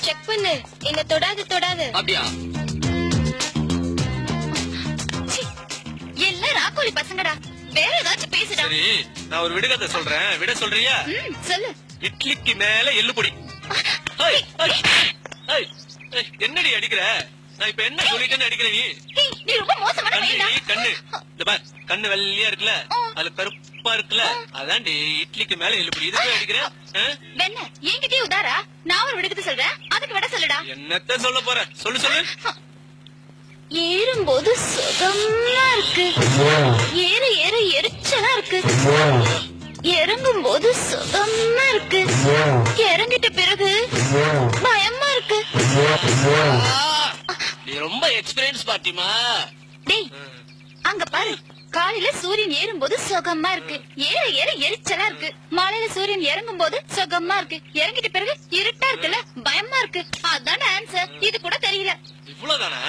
Check பண்ணு. என்ன தொடாது. அப்படியா? எல்லாம் ராக்கோலி பசங்கடா. வேற ஏதாச்சும் பேசுடா. சரி, நான் ஒரு விடுகதை சொல்றேன். விட சொல்றியா? சொல்லு. இட்லிக்கு மேல எள்ளு பொடி. என்னடி அடிக்கிற? நான் இப்ப என்ன சொல்லிட்டேன்னு அடிக்கிற நீ? நீ ரொம்ப மோசமான பையன்டா. கண்ணு இந்த பார், கண்ணு வெள்ளையா இருக்குல்ல, அதுல கருப்பா இருக்குல்ல, அதான்டி இட்லிக்கு மேல எள்ளு பொடி. இதுக்கு அடிக்கிற? வெண்ண என்கிட்டயே உதாரா? நான் ஒரு விடுகதை சொல்றேன், அதுக்கு விட சொல்லுடா. என்னத்த சொல்ல போற? சொல்லு. ஏறும்போது சுகமா இருக்கு, ஏற எரிச்சலா இருக்கு. இறங்கும் போது சுகமா இருக்கு, இறங்கிட்ட பிறகு பயமா இருக்கு. நீ ரொம்ப எக்ஸ்பீரியன்ஸ் பாட்டிமா. டேய் அங்க பாரு, காலையில சூரியன் ஏறும்போது சுகமா இருக்கு, ஏற எரிச்சலா இருக்கு. மாலையில சூரியன் இறங்கும் போது சுகமா இருக்கு, இறங்கிட்ட பிறகு இருட்டா இருக்குல்ல, பயமா இருக்கு. அதான் ஆன்சர். இது கூட தெரியல. இவ்வளவுதானா?